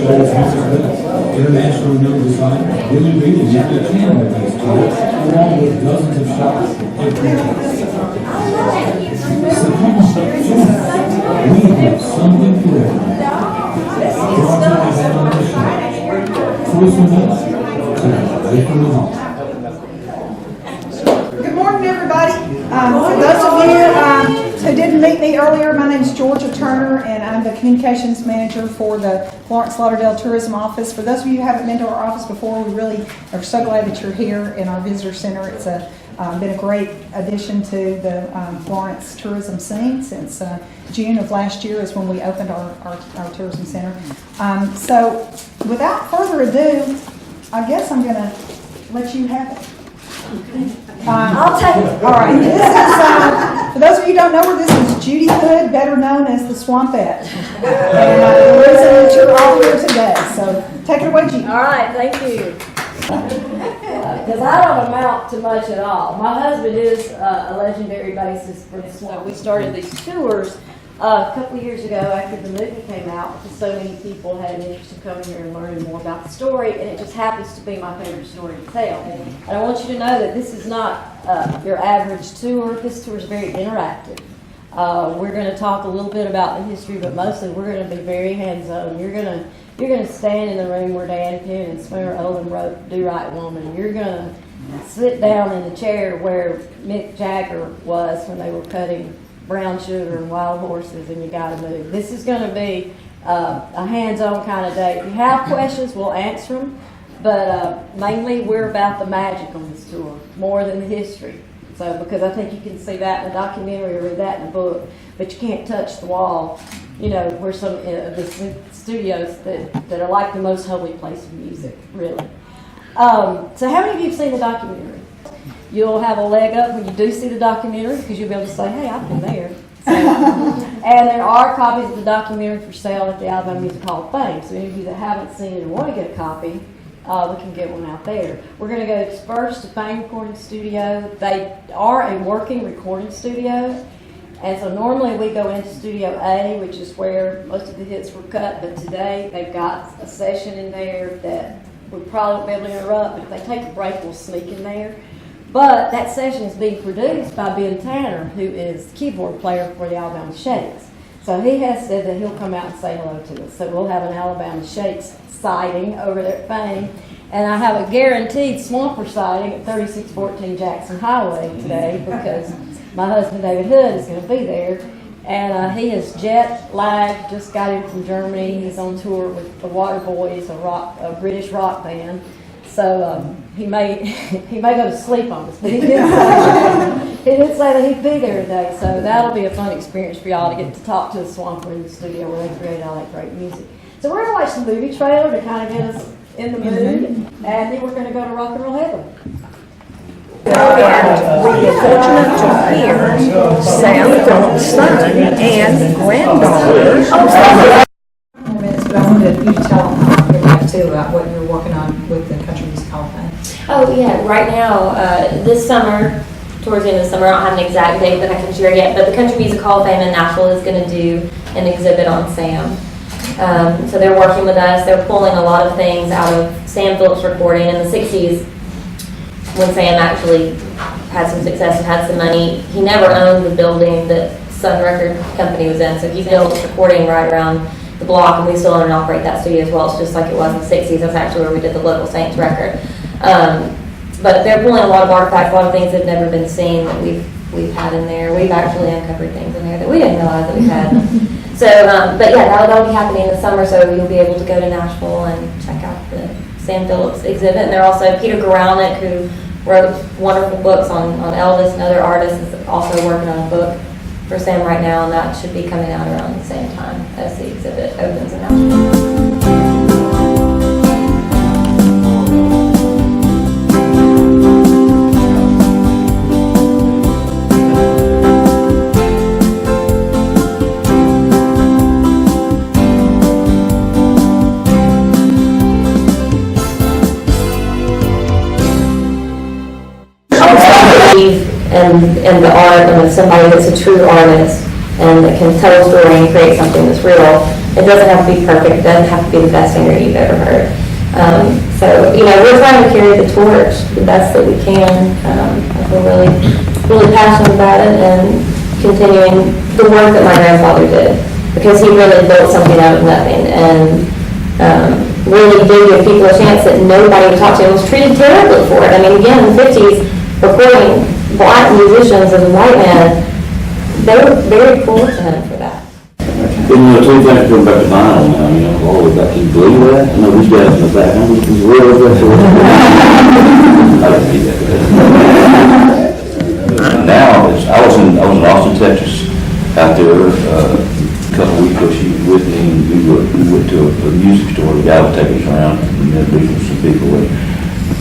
International renowned designer Willie Reed and Jackie Chan with us today, along with dozens of shops from every place. So come on, we have something for everyone. Good morning, everybody. For those of you who didn't meet me earlier, my name is Georgia Turner, and I'm the communications manager for the Florence Lauderdale Tourism Office. For those of you who haven't been to our office before, we really are so glad that you're here in our visitor center. It's been a great addition to the Florence tourism scene since June of last year is when we opened our tourism center. So without further ado, I guess I'm going to let you have it. I'll take it. All right. This is, for those of you who don't know her, this is Judy Hood, better known as the Swampette. And the reason that you're all here today. So take it away, Judy. All right. Thank you. Because I don't amount to much at all. My husband is a legendary bassist for the Swamp. We started these tours a couple of years ago after the movie came out because so many people had an interest in coming here and learning more about the story, and it just happens to be my favorite story to tell. And I want you to know that this is not your average tour. This tour is very interactive. We're going to talk a little bit about the history, but mostly we're going to be very hands-on. You're going to stand in the room where Dan Penn and Smear Olin wrote Do Right Woman. You're going to sit down in the chair where Mick Jagger was when they were cutting Brown Sugar and Wild Horses and You Gotta Move. This is going to be a hands-on kind of day. If you have questions, we'll answer them, but mainly we're about the magic on this tour, more than the history. So, because I think you can see that in the documentary or read that in the book, but you can't touch the wall, you know, where some of the studios that are like the most holy place of music, really. So how many of you have seen the documentary? You'll have a leg up when you do see the documentary because you'll be able to say, hey, I've been there. So, and there are copies of the documentary for sale at the Alabama Music Hall of Fame. So any of you that haven't seen it and want to get a copy, we can get one out there. We're going to go first to Fame Recording Studio. They are a working recording studio. And so normally we go into Studio A, which is where most of the hits were cut. But today they've got a session in there that we probably won't be able to interrupt. But if they take a break, we'll sneak in there. But that session is being produced by Ben Tanner, who is the keyboard player for the Alabama Shakes. So he has said that he'll come out and say hello to us. So we'll have an Alabama Shakes sighting over there at Fame. And I have a guaranteed Swamper sighting at 3614 Jackson Highway today because my husband David Hood is going to be there. And he is jet lagged, just got in from Germany. He's on tour with the Waterboys, a British rock band. So he may go to sleep on us, but he did say that he'd be there today. So that'll be a fun experience for y'all to get to talk to the Swamper in the studio where they create all that great music. So we're going to watch the movie trailer to kind of get us in the mood, and then we're going to go to Rock and Roll Heaven. And we are fortunate to hear Sam Phillips' son and granddaughter. But I wanted you to tell everybody too about what you're working on with the Country Music Hall of Fame. Oh yeah, right now, this summer, towards the end of the summer, I don't have an exact date that I can share yet, but the Country Music Hall of Fame in Nashville is going to do an exhibit on Sam. So they're working with us. They're pulling a lot of things out of Sam Phillips' recording in the 60s when Sam actually had some success and had some money. He never owned the building that Sun Record Company was in, so he built recording right around the block, and we still own and operate that studio as well. It's just like it was in the 60s. That's actually where we did the Local Saints record. But they're pulling a lot of artifacts, a lot of things that have never been seen that we've had in there. We've actually uncovered things in there that we didn't realize that we had. So, but yeah, that'll be happening in the summer, so you'll be able to go to Nashville and check out the Sam Phillips exhibit. And they're also Peter Guralnick, who wrote wonderful books on Elvis and other artists, is also working on a book for Sam right now, and that should be coming out around the same time as the exhibit opens in Nashville. And the art, and with somebody that's a true artist and that can tell a story and create something that's real, It doesn't have to be perfect. It doesn't have to be the best singer you've ever heard. So, you know, we're trying to carry the torch the best that we can. I feel really, really passionate about it and continuing the work that my grandfather did, because he really built something out of nothing and really did give people a chance that nobody would talk to and was treated terribly for it. I mean, again, in the 50s, recording black musicians as a white man, they were very cool to him for that. And, you know, two things going back to vinyl now, you know, all the way back, can you believe that? I know these guys in the back, I'm just real aggressive. I didn't need that. Now, I was in Austin, Texas, out there, a couple of weeks ago. She was with me, and we went to a music store. The guy was taking us around and introducing some people. And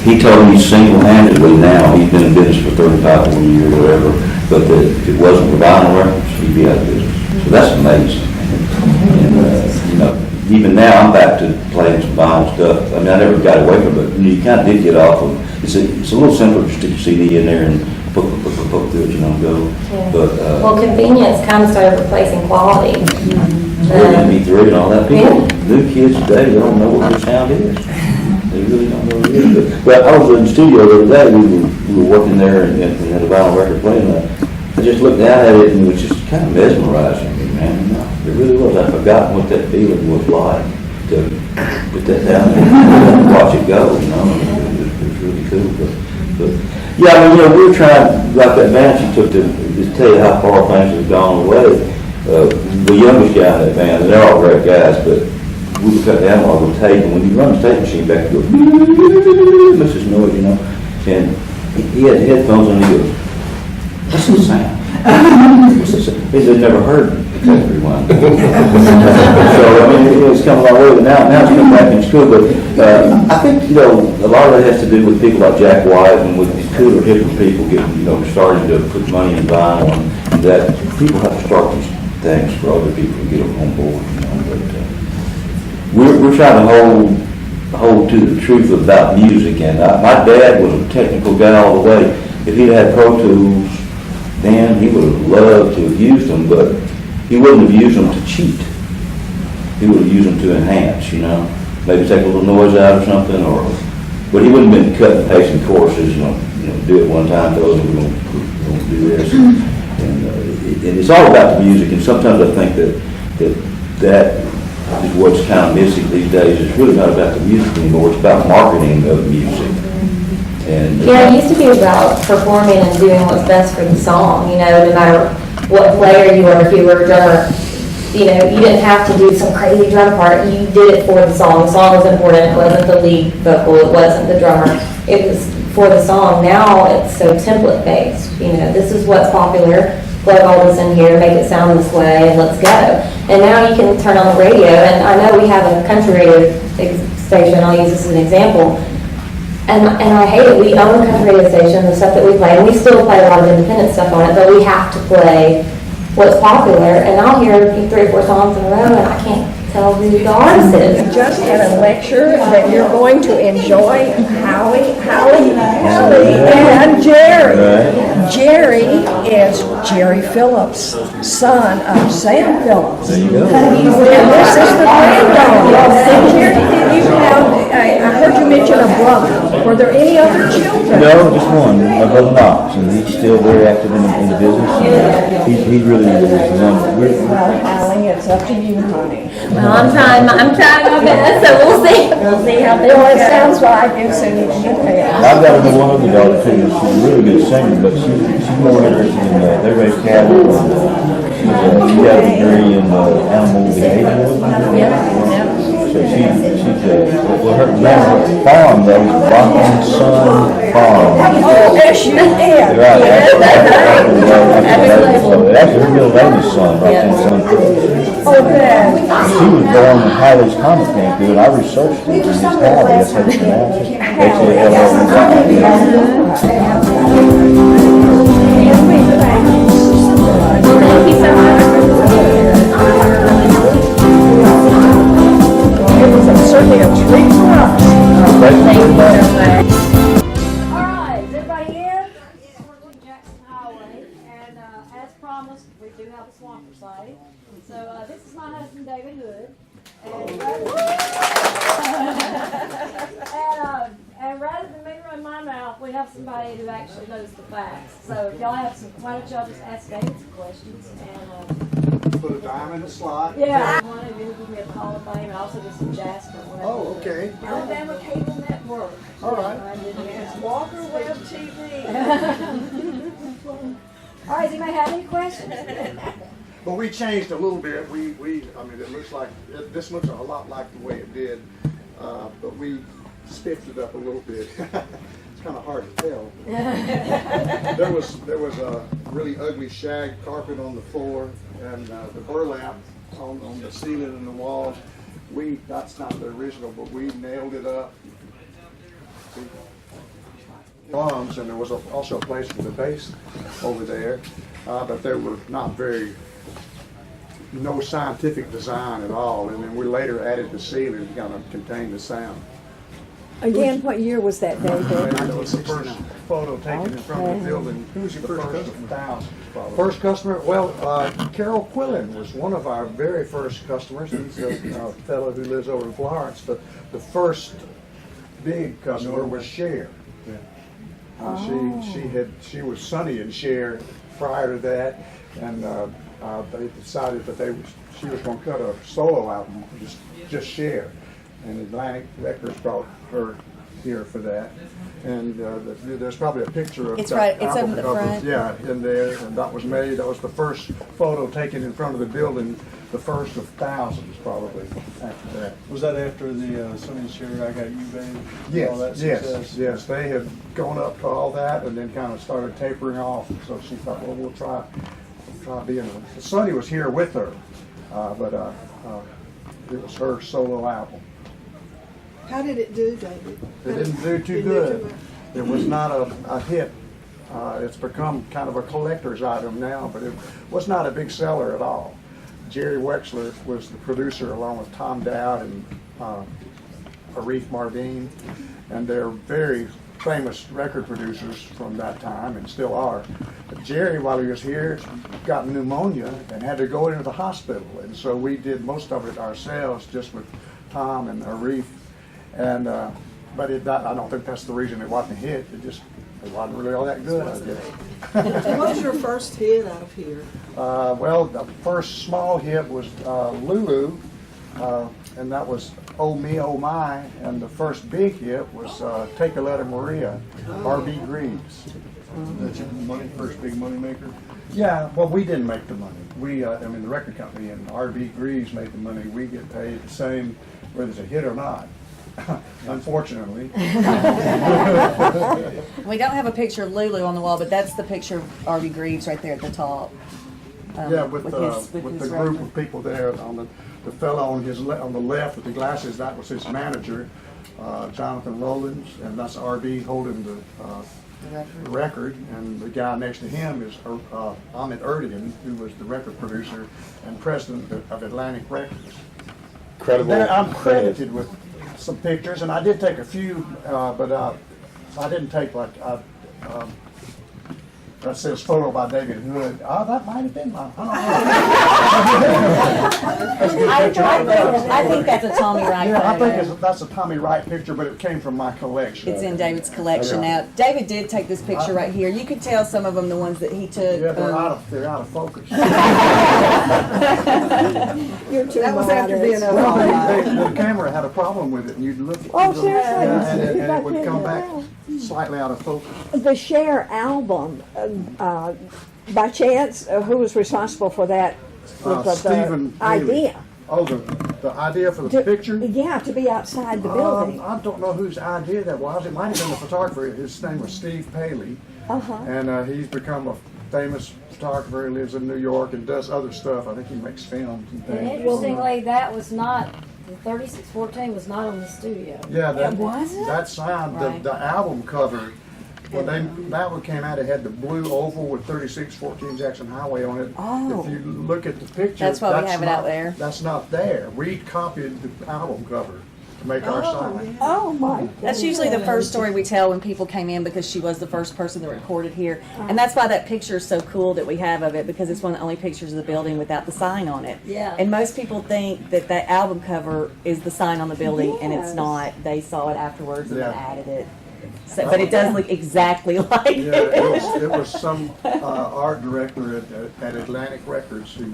he told me single-handedly now, he's been in business for 35, 40 years or whatever, but that if it wasn't for vinyl records, he'd be out of business. So that's amazing. And you know, even now I'm back to playing some vinyl stuff. I mean, I never got away from it, but you kind of did get off of. It's a little simpler to stick a CD in there and poke through it, you know, go. Yeah. But Well, convenience kind of started replacing quality. MP3 and all that. People, new kids today, they don't know what their sound is. They really don't know what it is. But I was in the studio the other day. We were working there and had a vinyl record playing that. I just looked down at it and it was just kind of mesmerizing me, man. No, it really was. I forgot what that feeling was like to put that down and watch it go, you know. It was really cool. But yeah, I mean, you know, we were trying, like that band she took to just tell you how far things have gone away. The youngest guy in that band, and they're all great guys, but we would cut the analog with tape, and when you run the tape machine back, it goes, makes this noise, you know. And he had headphones on, and he goes, what's the sound? He had never heard the tape rewind. So, I mean, it's come a long way, but now it's come back in school. But I think, you know, a lot of that has to do with people like Jack White and with these cooler, hipper people getting, you know, starting to put money in vinyl, and that people have to start these things for other people to get them on board, you know. But we're trying to hold to the truth about music, and my dad was a technical guy all the way. If he'd had Pro Tools, then he would have loved to have used them, but he wouldn't have used them to cheat. He would have used them to enhance, you know, maybe take a little noise out or something, but he wouldn't have been cutting and pasting choruses, you know, do it one time, those we're going to do this, and it's all about the music. And sometimes I think that is what's kind of missing these days. It's really not about the music anymore. It's about marketing of music. And Yeah, it used to be about performing and doing what's best for the song, you know, no matter what player you were, if you were a drummer, you know, you didn't have to do some crazy drum part. You did it for the song. The song was important. It wasn't the lead vocal. It wasn't the drummer. It was for the song. Now it's so template based. You know, this is what's popular. Plug all this in here, make it sound this way, and let's go. And now you can turn on the radio, and I know we have a country radio station. I'll use this as an example. And I hate it. We own a country radio station, the stuff that we play, and we still play a lot of independent stuff on it, but we have to play what's popular. And I'll hear 3 or 4 songs in a row, and I can't tell who the artist is. Just had a lecture that you're going to enjoy. Howie, and Jerry. Jerry is Jerry Phillips, son of Sam Phillips. there you go. And this is the granddaughter. Jerry, did you have, I heard you mention a brother. Were there any other children? No, just one, my brother Knox, and he's still very active in the business. And he's really is the one. Well, Allie, it's up to you, honey. Well, I'm trying my best, so we'll see. We'll see how things Well, it go. sounds like it's in I've got one other daughter too. She's a really good singer, but she's more interested in they raise cattle. She got a degree in animal behavior. So her farm though is Rockland Sun Farm. Oh, yes, you did. Right. Actually, her middle name is Sun, Rockland Sun. Oh, good. She was born in Halley's Comic Camp, and I researched it, and it's Halley, that's how you pronounce it. Thank you so much. It was certainly a treat for us. Thank you so much. All right, is everybody in? 14 Jackson Highway, and as promised, we do have a swamper site. So this is my husband David Hood. And rather than me run my mouth, we have somebody who actually knows the facts. So if y'all have some, why don't y'all just ask David some questions? And Put a dime in the slot. yeah, one of you give me a Hall of Fame, and also just some Jasper. Oh, okay. Alabama Cable Network. All right. Walker Web TV. All right, does anybody have any questions? But we changed a little bit. I mean, it looks like, this looks a lot like the way it did, but we spiffed it up a little bit. It's kind of hard to tell. There was a really ugly shag carpet on the floor, and the burlap on the ceiling and the walls. That's not the original, but we nailed it up. Columns, and there was also a place for the base over there, but there were no scientific design at all, and then we later added the ceiling to kind of contain the sound. Again, what year was that, David? That was the first photo taken in front of the building. Who was your first customer? First customer? Well, Carol Quillen was one of our very first customers. He's a fellow who lives over in Florence, but the first big customer was Cher. She was Sonny and Cher prior to that, and they decided that she was going to cut a solo album, just Cher, and Atlantic Records brought her here for that. And there's probably a picture of it's that right. It's album up in the cover. front. Yeah, in there, and that was made. That was the first photo taken in front of the building. The first of thousands, probably, after that. Was that after the Sonny and Cher, I Got You, Baby? Yes, All that success? yes. They had gone up to all that and then kind of started tapering off. So she thought, well, we'll try being. Sonny was here with her, but it was her solo album. How did it do, David? It didn't do too good. It was not a hit. It's become kind of a collector's item now, but it was not a big seller at all. Jerry Wexler was the producer along with Tom Dowd and Arif Mardin, and they're very famous record producers from that time and still are. But Jerry, while he was here, got pneumonia and had to go into the hospital, and so we did most of it ourselves just with Tom and Arif. And but I don't think that's the reason it wasn't a hit. It wasn't really all that good, I guess. What was your first hit out of here? Well, the first small hit was Lulu, and that was Oh Me, Oh My, and the first big hit was Take a Letter Maria, R.B. Greaves. That's your first big money maker? Yeah, well, we didn't make the money. The record company and R.B. Greaves made the money. We get paid the same whether it's a hit or not. Unfortunately. We don't have a picture of Lulu on the wall, but that's the picture of R.B. Greaves right there at the top. With the group of people there. On the fellow on the left with the glasses, that was his manager, Jonathan Rowlands, and that's R.B. holding the record. And the guy next to him is Ahmet Erdogan, who was the record producer and president of Atlantic Records. Incredible. I'm credited with some pictures, and I did take a few, but I didn't take that says photo by David Hood. That might have been mine. I think that's a Tommy Wright Yeah, I photo. think that's a Tommy Wright picture, but it came from my collection. It's in David's collection Yeah. now. David did take this picture right here. You could tell some of them, the ones that he took. Yeah, they're out of focus. You're too That was after being a Well, the camera had a problem with it, and you'd look. Oh, seriously? And it would come back slightly out of focus. The Cher album, by chance, who was responsible for that? Stephen Haley. idea? Oh, the idea for the picture? Yeah, to be outside the building. I don't know whose idea that was. It might have been the photographer. His name was Steve Paley. Uh-huh. And he's become a famous photographer. He lives in New York and does other stuff. I think he makes films and And things. interestingly, that was not, the 3614 was not on the studio. Yeah, wasn't? that sound, Right. the album cover, when that one came out, it had the blue oval with 3614 Jackson Highway on it. Oh. If you look at the picture, That's why we have it out not- there. That's not there. We copied the album cover. to make our sign. Oh, my. That's usually the first story we tell when people came in because she was the first person that recorded here. And that's why that picture is so cool that we have of it, because it's one of the only pictures of the building without the sign on it. Yeah. And most people think that that album cover is the sign on the building, and it's not. They saw it afterwards and then Yeah. added it. So, but it does look exactly like Yeah, it was some art director at Atlantic Records who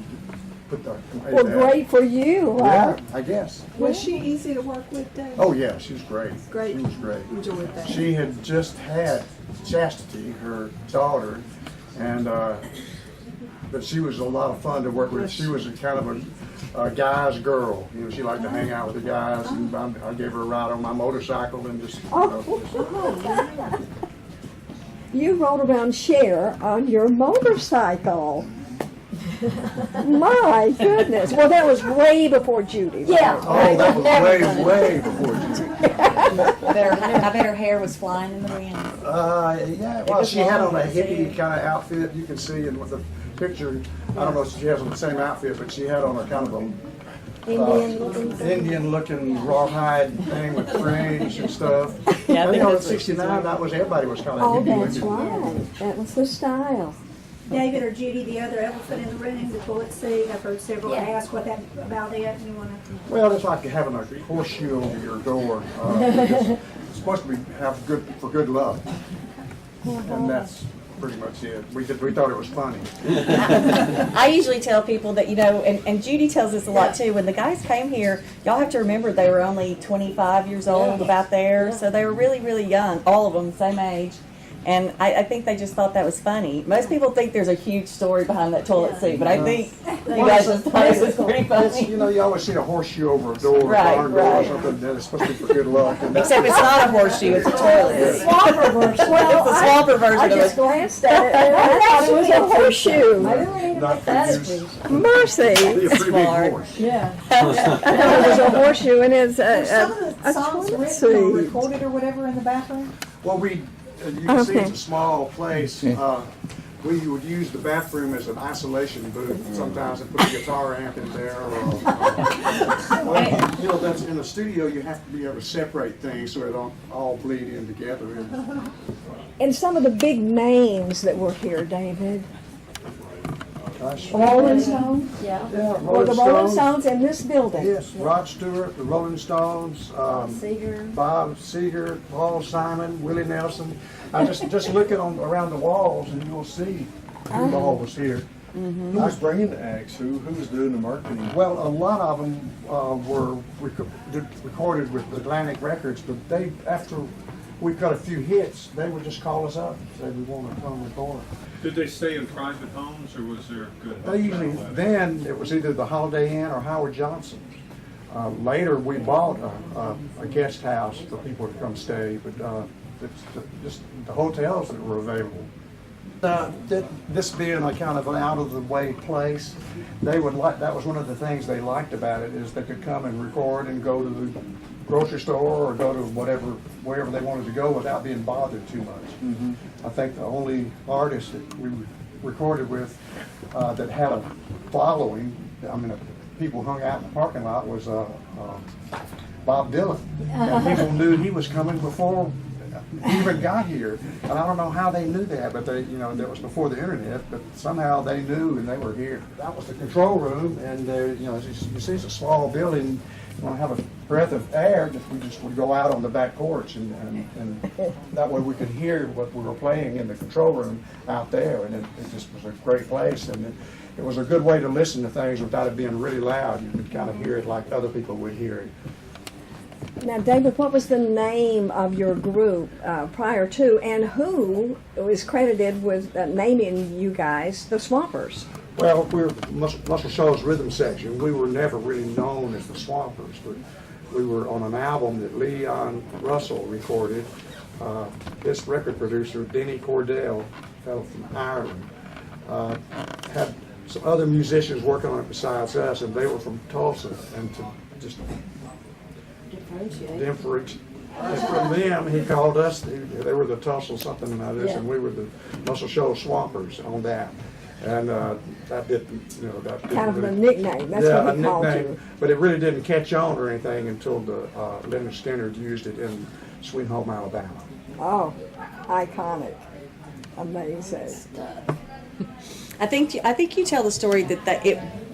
put the. made Well, that. great for you. Yeah, I guess. Was she easy to work with, Dave? Oh, yeah, she was great. Great. She was great. Enjoyed that. She had just had Chastity, her daughter, and but she was a lot of fun to work with. She was a kind of a guy's girl. You know, she liked to hang out with the guys, and I gave her a ride on my motorcycle and just. You rode around Cher on your motorcycle. My goodness. Well, that was way before Judy. Right? Yeah. Oh, that was way before you. I bet her hair was flying in the wind. Yeah, well, she had on a hippie kind of outfit. You can see in the picture. I don't know if she has on the same outfit, but she had on a kind of a Indian-looking rawhide thing with fringe and stuff. Yeah, I think on '69, that was everybody was kind of Oh, hippie that's looking. right. That was the style. David or Judy, the other elephant in the room, the toilet seat. I've heard several ask what that about it. You want to? Well, it's like having a horseshoe over your door. It's supposed to be for good luck, and that's pretty much it. We thought it was funny. I usually tell people that, you know, and Judy tells us a lot too, when the guys came here, y'all have to remember they were only 25 years old, about there, so they were really, really young, all of them, same age. And I think they just thought that was funny. Most people think there's a huge story behind that toilet seat, but I think you guys just thought it was pretty funny. You know, you always see a horseshoe over a door, Right, a barn door right. or something, that it's supposed to be for good luck. And Except it's not a horseshoe, it's a toilet. It's a swamper version. It's a swamper version I of just it. glanced at it and I thought it was a horseshoe. not for use. Mercy. Be a pretty big Smart. horse. Yeah. I thought it was a horseshoe and it's Some of the a songs toilet written or seat. recorded or whatever in the bathroom? Well, you can see Okay. it's a small place. We would use the bathroom as an isolation booth sometimes and put a guitar amp in there. Well, you know, that's in the studio. You have to be able to separate things so they don't all bleed in together. And some of the big names that were here, David. Gosh. Rolling Stones? Yeah. Yeah, Were the Rolling Stones in this building? Yes, Rod Stewart, the Rolling Stones, Seeger. Bob Seger, Paul Simon, Willie Nelson. I just look at them around the walls and you'll see who all was here. Who was bringing the acts? Who was doing the marketing? Well, a lot of them were recorded with Atlantic Records, but after we got a few hits, they would just call us up and say we want to come record. Did they stay in private homes, or was there good? They usually, then it was either the Holiday Inn or Howard Johnson's. Later, we bought a guest house for people to come stay, but it's just the hotels that were available. This being a kind of an out-of-the-way place, they would like. That was one of the things they liked about it, is they could come and record and go to the grocery store or go to wherever they wanted to go without being bothered too much. I think the only artist that we recorded with that had a following, I mean, people hung out in the parking lot, was Bob Dylan. And people knew he was coming before he even got here. And I don't know how they knew that, but that was before the internet, but somehow they knew and they were here. That was the control room, and you see it's a small building. You want to have a breath of air, we just would go out on the back porch, and that way we could hear what we were playing in the control room out there, and it just was a great place, and it was a good way to listen to things without it being really loud. You could kind of hear it like other people would hear it. Now, David, what was the name of your group prior to, and who is credited with naming you guys the Swampers? Well, we're Muscle Shoals Rhythm Section. We were never really known as the Swampers, but we were on an album that Leon Russell recorded. This record producer, Denny Cordell, fellow from Ireland, had some other musicians working on it besides us, and they were from Tulsa, and to just differentiate. And from them, he called us. They were the Tulsa something and others, and we were the Muscle Shoals Swampers on that. And that didn't, that didn't Kind of a really- nickname, that's yeah, what a we called nickname, you. but it really didn't catch on or anything until the Leonard Skinner used it in Sweet Home, Alabama. Oh, iconic. Amazing. I think you tell the story that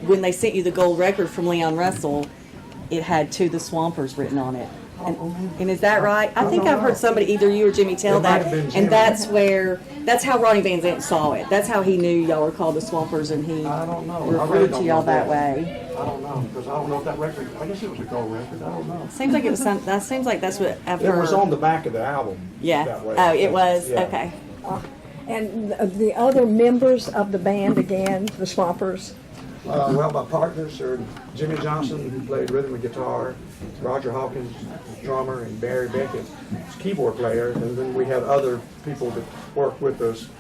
when they sent you the gold record from Leon Russell, it had "To the Swampers" written on it. And is that right? I think I've heard somebody, either you or Jimmy, tell It might that. have been Jimmy. And that's how Ronnie Van Zant saw it. That's how he knew y'all were called the Swampers, and he I don't know. I referred really to don't y'all know that way. I don't know, because I don't know if that record, I guess it was a gold record, I don't know. Seems like it was some. That seems like that's what after. It was on the back of the album. Yeah. That way. Oh, it was. Yeah. Okay. And the other members of the band, again, the Swampers? Well, my partners are Jimmy Johnson, who played rhythm and guitar, Roger Hawkins, drummer, and Barry Beckett, keyboard player. And then we had other people that worked with us.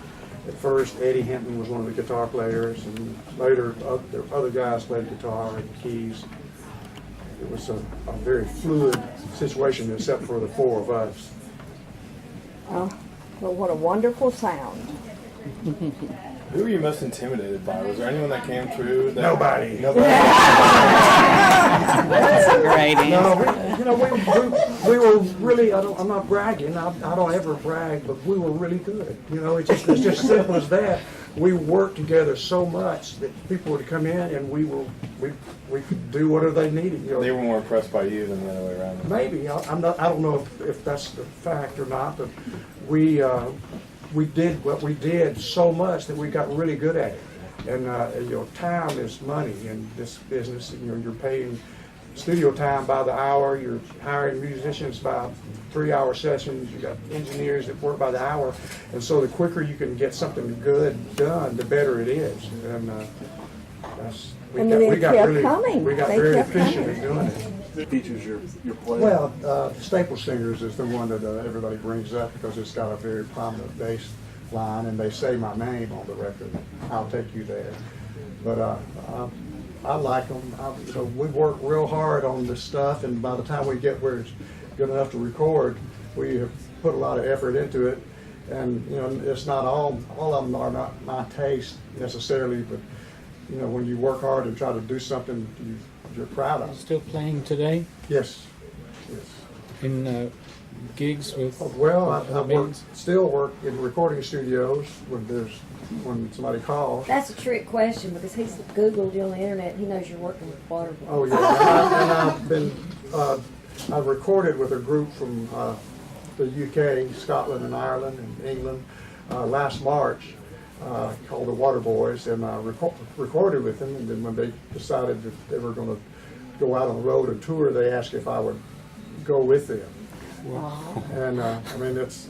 At first, Eddie Hinton was one of the guitar players, and later other guys played guitar and keys. It was a very fluid situation, except for the four of us. Oh, well, what a wonderful sound. Who were you most intimidated by? Was there anyone that came through? Nobody. That's a great answer. No, we were really, I'm not bragging, I don't ever brag, but we were really good. It's just simple as that. We worked together so much that people would come in and we could do whatever they needed. They were more impressed by you than the other way around. Maybe, I don't know if that's the fact or not, but we did what we did so much that we got really good at it. And time is money in this business. You're paying studio time by the hour. You're hiring musicians by 3-hour sessions. You got engineers that work by the hour. And so the quicker you can get something good done, the better it is. And we got very efficient at doing it. Features your play? Well, Staple Singers is the one that everybody brings up because it's got a very prominent bass line, and they say my name on the record. I'll take you there. But I like them. So we work real hard on this stuff, and by the time we get where it's good enough to record, we have put a lot of effort into it. And it's not all of them are not my taste necessarily, but when you work hard and try to do something you're proud of. Still playing today Yes. in gigs with? Well, I still work in recording studios when somebody calls. That's a trick question because he's Googled you on the internet. He knows you're working with Waterboy. Oh yeah, and I've recorded with a group from the UK, Scotland, and Ireland, and England last March called the Waterboys, and I recorded with them. And then when they decided that they were going to go out on the road and tour, they asked if I would go with them. Wow. And it's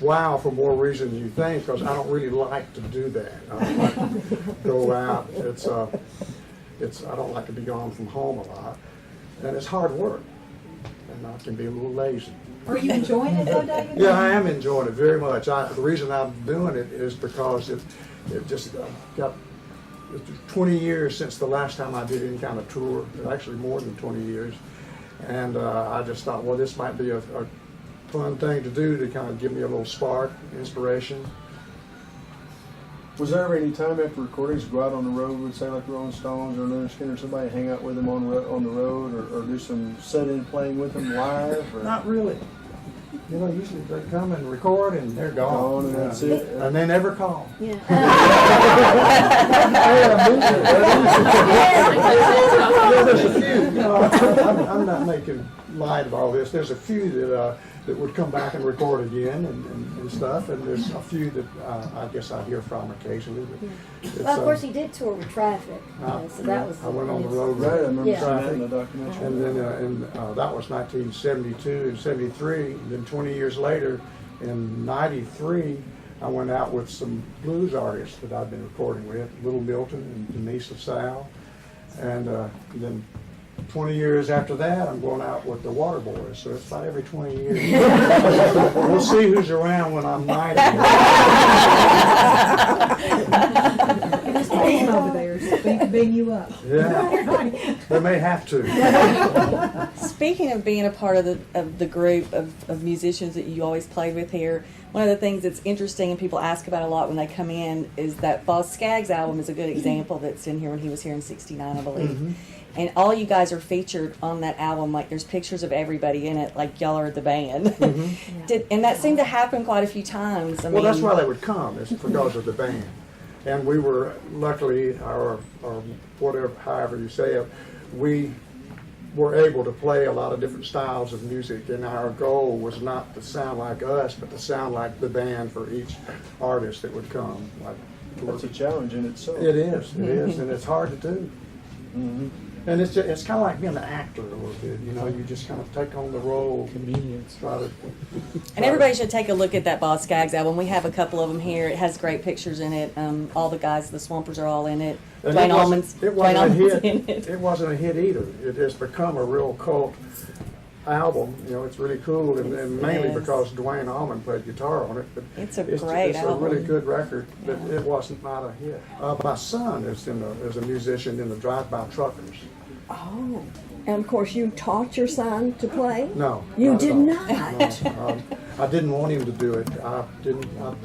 wow for more reasons than you think, because I don't really like to do that. I don't like to go out. I don't like to be gone from home a lot, and it's hard work, and I can be a little lazy. Are you enjoying it though, David? Yeah, I am enjoying it very much. The reason I'm doing it is because it just got 20 years since the last time I did any kind of tour, actually more than 20 years. And I just thought, well, this might be a fun thing to do to kind of give me a little spark, inspiration. Was there ever any time after recordings to go out on the road with, say, like Rolling Stones or Leonard Skinner, or somebody, hang out with them on the road, or do some set-in playing with them live? Or? Not really. Usually they come and record and they're gone. And that's it. And they never call. Yeah. There's a few. I'm not making light of all this. There's a few that would come back and record again and stuff, and there's a few that I guess I hear from occasionally. But Well, of course, he did tour with Traffic, so that was. I went on the road. Right, I remember Yeah. seeing that in the documentary. And then that was 1972 and 73. And then 20 years later, in 93, I went out with some blues artists that I've been recording with, Little Milton and Denise LaSalle. And then 20 years after that, I'm going out with the Waterboys. So it's about every 20 years. We'll see who's around when I'm 90. Over there. Bring you up. Yeah, they may have to. Speaking of being a part of the group of musicians that you always played with here, one of the things that's interesting and people ask about a lot when they come in is that Boz Scaggs album is a good example that's in here when he was here in '69, I believe. Mm-hmm. And all you guys are featured on that album. Like there's pictures of everybody in it, like y'all are the band. Mm-hmm. And that seemed to happen quite a few times. Well, that's why they would come, is because of the band. And we were luckily, or whatever, however you say it, we were able to play a lot of different styles of music, and our goal was not to sound like us, but to sound like the band for each artist that would come. Like, That's a challenge in itself. it is, and it's hard to do. Mm-hmm. And it's kind of like being an actor a little bit, you know, you just kind of take on the role. Convenience. And everybody should take a look at that Boz Scaggs album. We have a couple of them here. It has great pictures in it. All the guys, the Swampers are all in it. Dwayne Allman's in it. It wasn't a hit either. It has become a real cult album. You know, it's really cool, and mainly because Dwayne Allman played guitar on it. But it's a great album. It's a really good record, but it wasn't not a hit. My son is a musician in the Drive-By Truckers. Oh, and of course you taught your son to play? No. You did not? No. I didn't want him to do it. I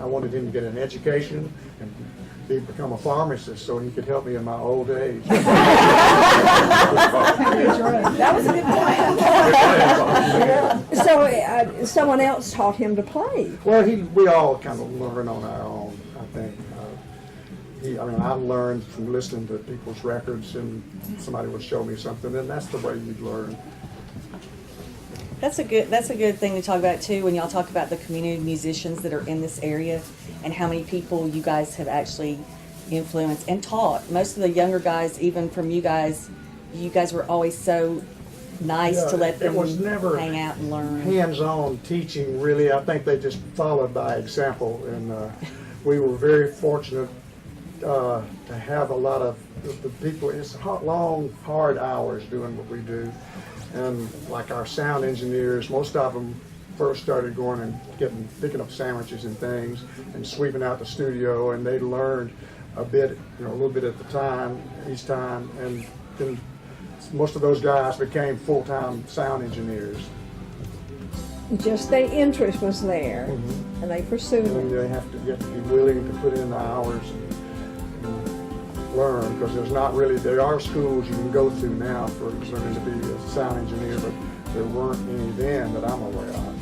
wanted him to get an education and become a pharmacist so he could help me in my old age. That was a good plan. So someone else taught him to play? Well, we all kind of learn on our own, I think. I learned from listening to people's records, and somebody would show me something, and that's the way you learn. That's a good thing to talk about too when y'all talk about the community musicians that are in this area and how many people you guys have actually influenced and taught. Most of the younger guys, even from you guys were always so nice to let them hang out and learn. Hands-on teaching, really. I think they just followed by example, and we were very fortunate to have a lot of the people. It's long, hard hours doing what we do. And like our sound engineers, most of them first started going and picking up sandwiches and things and sweeping out the studio, and they learned a bit, a little bit at the time, each time, and then most of those guys became full-time sound engineers. Just their interest was there, and they pursued it. And you have to be willing to put in the hours and learn, because there are schools you can go to now for learning to be a sound engineer, but there weren't any then that I'm aware of.